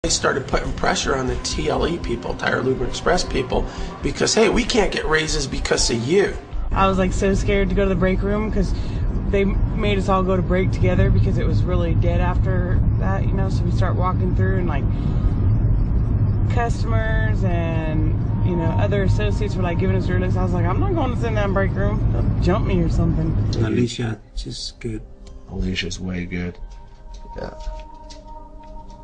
They started putting pressure on the TLE people, Tire Luber Express people, because, hey, we can't get raises because of you. I was like so scared to go to the break room because they made us all go to break together because it was really dead after that, you know, so we start walking through and like customers and, you know, other associates were like giving us looks. I was like, I'm not going to sit in that break room. They'll jump me or something. Alicia, she's good. Alicia's way good. Yeah.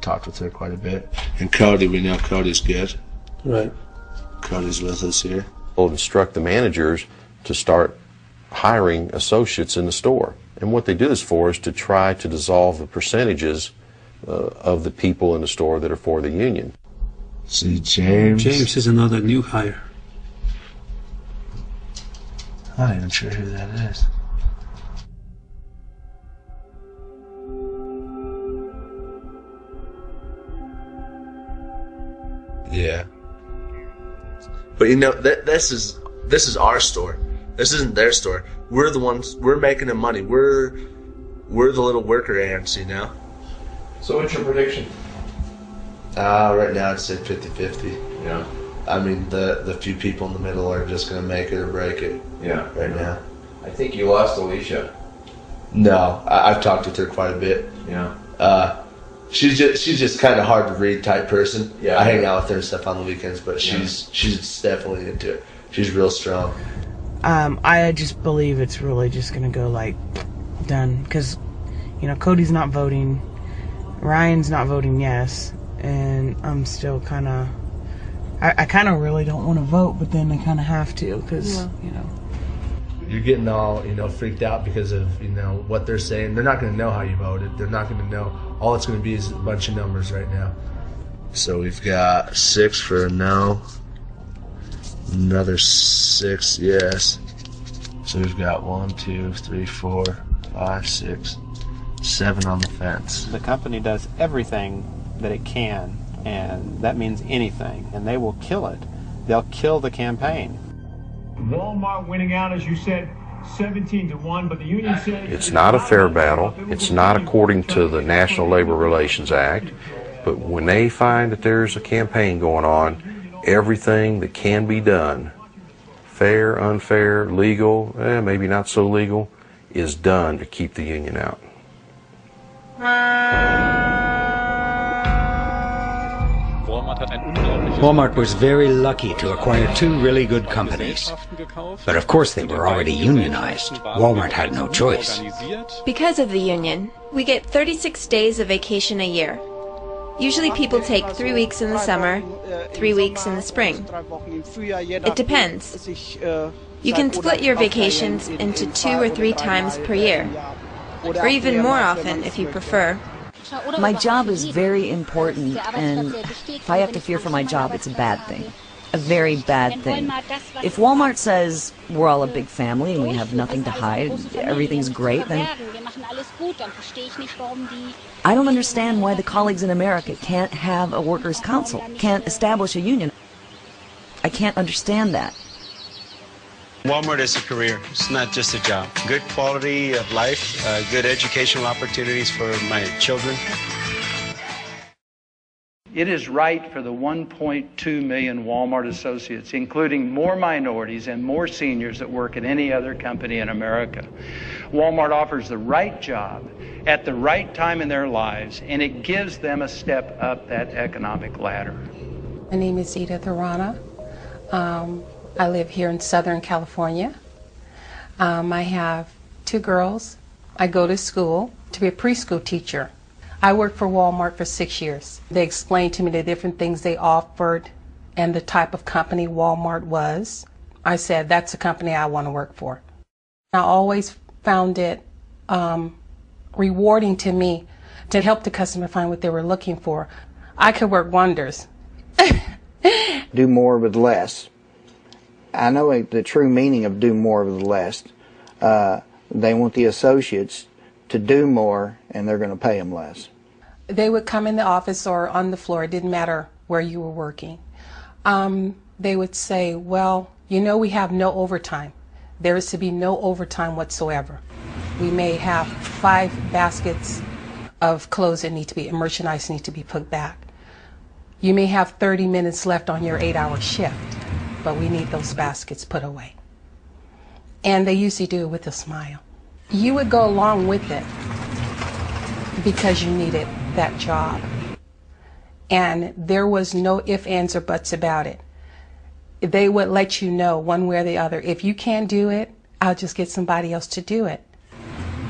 Talked with her quite a bit. And Cody, we know Cody's good. Right. Cody's with us here. We'll instruct the managers to start hiring associates in the store. And what they do this for is to try to dissolve the percentages of the people in the store that are for the union. See, James. James is another new hire. I'm not even sure who that is. Yeah. But you know, this is our store. This isn't their store. We're the ones, we're making the money. We're the little worker ants, you know? So what's your prediction? Right now I'd say 50-50. Yeah. I mean, the few people in the middle are just going to make it or break it. Yeah. Right now. I think you lost Alicia. No, I've talked with her quite a bit. Yeah. She's just kind of hard to read type person. Yeah. I hang out with her and stuff on the weekends, but she's definitely into it. She's real strong. I just believe it's really just gonna go like done because, you know, Cody's not voting, Ryan's not voting yes, and I'm still kind of. I kind of really don't want to vote, but then I kind of have to because you know. You're getting all, you know, freaked out because of, you know, what they're saying. They're not going to know how you voted. They're not going to know. All it's going to be is a bunch of numbers right now. So we've got 6 for a no. Another 6 yes. So we've got 1, 2, 3, 4, 5, 6, 7 on the fence. The company does everything that it can, and that means anything, and they will kill it. They'll kill the campaign. Wal-Mart winning out, as you said, 17-1, but the union said it's not a fair battle. It's not according to the National Labor Relations Act. But when they find that there's a campaign going on, everything that can be done, fair, unfair, legal, maybe not so legal, is done to keep the union out. Wal-Mart was very lucky to acquire 2 really good companies. But of course they were already unionized. Walmart had no choice. Because of the union, we get 36 days of vacation a year. Usually people take 3 weeks in the summer, 3 weeks in the spring. It depends. You can split your vacations into 2 or 3 times per year, or even more often if you prefer. My job is very important, and if I have to fear for my job, it's a bad thing. A very bad thing. If Walmart says we're all a big family and we have nothing to hide, everything's great, then I don't understand why the colleagues in America can't have a workers' council, can't establish a union. I can't understand that. Walmart is a career. It's not just a job. Good quality of life, good educational opportunities for my children. It is right for the 1.2 million Walmart associates, including more minorities and more seniors that work at any other company in America. Walmart offers the right job at the right time in their lives, and it gives them a step up that economic ladder. My name is Edith Arana. I live here in Southern California. I have 2 girls. I go to school to be a preschool teacher. I worked for Walmart for 6 years. They explained to me the different things they offered and the type of company Walmart was. I said, that's a company I want to work for. I always found it rewarding to me to help the customer find what they were looking for. I could work wonders. Do more with less. I know the true meaning of do more with less. They want the associates to do more, and they're going to pay them less. They would come in the office or on the floor, it didn't matter where you were working. They would say, well, you know, we have no overtime. There is to be no overtime whatsoever. We may have 5 baskets of clothes that need to be, merchandise need to be put back. You may have 30 minutes left on your 8-hour shift, but we need those baskets put away. And they usually do it with a smile. You would go along with it because you needed that job. And there was no ifs, ands, or buts about it. They would let you know one way or the other, if you can't do it, I'll just get somebody else to do it.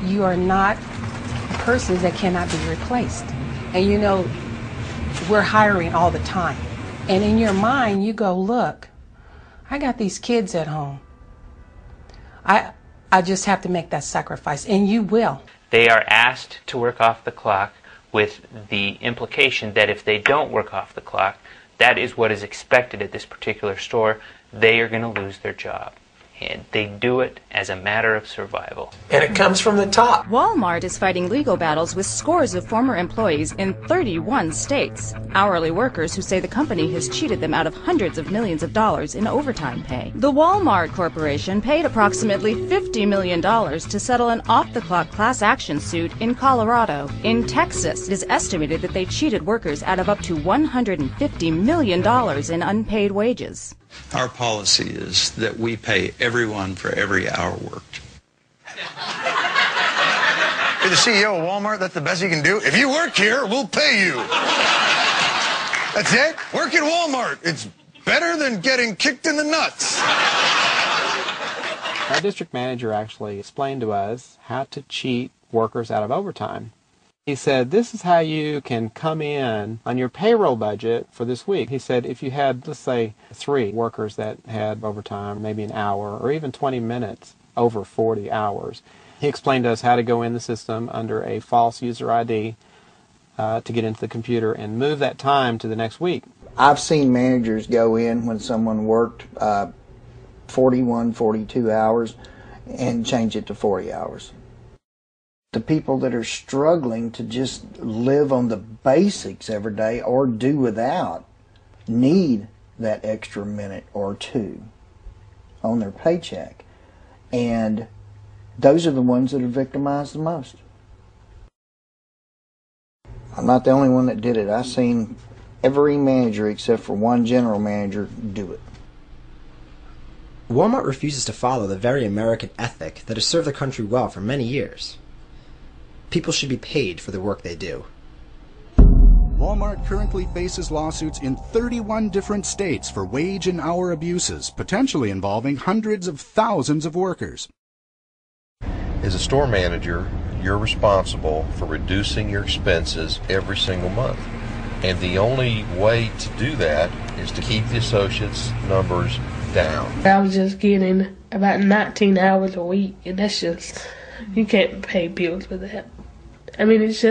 You are not a person that cannot be replaced. And you know, we're hiring all the time. And in your mind, you go, look, I got these kids at home. I just have to make that sacrifice, and you will. They are asked to work off the clock with the implication that if they don't work off the clock, that is what is expected at this particular store, they are going to lose their job. And they do it as a matter of survival. And it comes from the top. Wal-Mart is fighting legal battles with scores of former employees in 31 states. Hourly workers who say the company has cheated them out of hundreds of millions of dollars in overtime pay. The Wal-Mart Corporation paid approximately $50 million to settle an off-the-clock class action suit in Colorado. In Texas, it is estimated that they cheated workers out of up to $150 million in unpaid wages. Our policy is that we pay everyone for every hour worked. You're the CEO of Walmart, that's the best you can do? If you work here, we'll pay you. That's it? Work at Walmart. It's better than getting kicked in the nuts. Our district manager actually explained to us how to cheat workers out of overtime. He said, this is how you can come in on your payroll budget for this week. He said, if you had, let's say, 3 workers that had overtime, maybe an hour, or even 20 minutes over 40 hours, he explained to us how to go in the system under a false user ID to get into the computer and move that time to the next week. I've seen managers go in when someone worked 41, 42 hours and change it to 40 hours. The people that are struggling to just live on the basics every day or do without need that extra minute or 2 on their paycheck. And those are the ones that are victimized the most. I'm not the only one that did it. I've seen every manager except for one general manager do it. Walmart refuses to follow the very American ethic that has served the country well for many years. People should be paid for the work they do. Walmart currently faces lawsuits in 31 different states for wage and hour abuses, potentially involving hundreds of thousands of workers. As a store manager, you're responsible for reducing your expenses every single month. And the only way to do that is to keep the associates' numbers down. I was just getting about 19 hours a week, and that's just, you can't pay bills for that. I mean, it's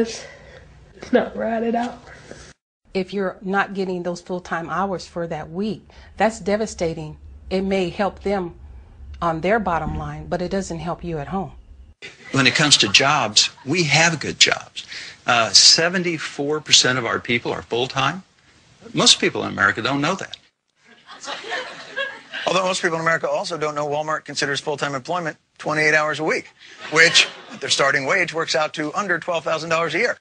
not right at all. If you're not getting those full-time hours for that week, that's devastating. It may help them on their bottom line, but it doesn't help you at home. When it comes to jobs, we have good jobs. 74% of our people are full-time. Most people in America don't know that. Although most people in America also don't know Walmart considers full-time employment 28 hours a week, which, at their starting wage, works out to under $12,000 a year.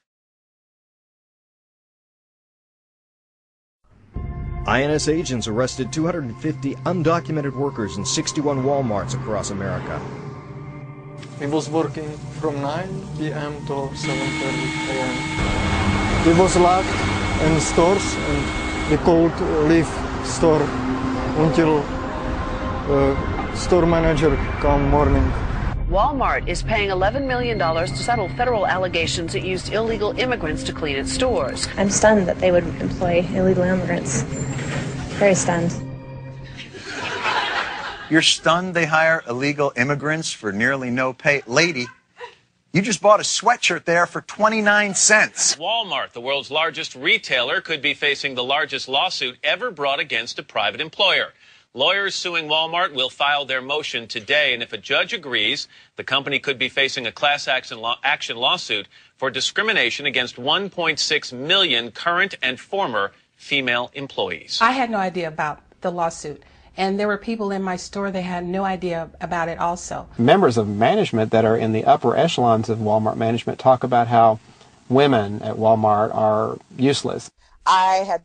INS agents arrested 250 undocumented workers in 61 Walmarts across America. We was working from 9 p.m. to 7:30 a.m. We was locked in stores and we could leave store until store manager come morning. Walmart is paying $11 million to settle federal allegations it used illegal immigrants to clean its stores. I'm stunned that they would employ illegal immigrants. Very stunned. You're stunned they hire illegal immigrants for nearly no pay? Lady, you just bought a sweatshirt there for 29 cents. Walmart, the world's largest retailer, could be facing the largest lawsuit ever brought against a private employer. Lawyers suing Walmart will file their motion today, and if a judge agrees, the company could be facing a class action lawsuit for discrimination against 1.6 million current and former female employees. I had no idea about the lawsuit, and there were people in my store that had no idea about it also. Members of management that are in the upper echelons of Walmart management talk about how women at Walmart are useless. I had done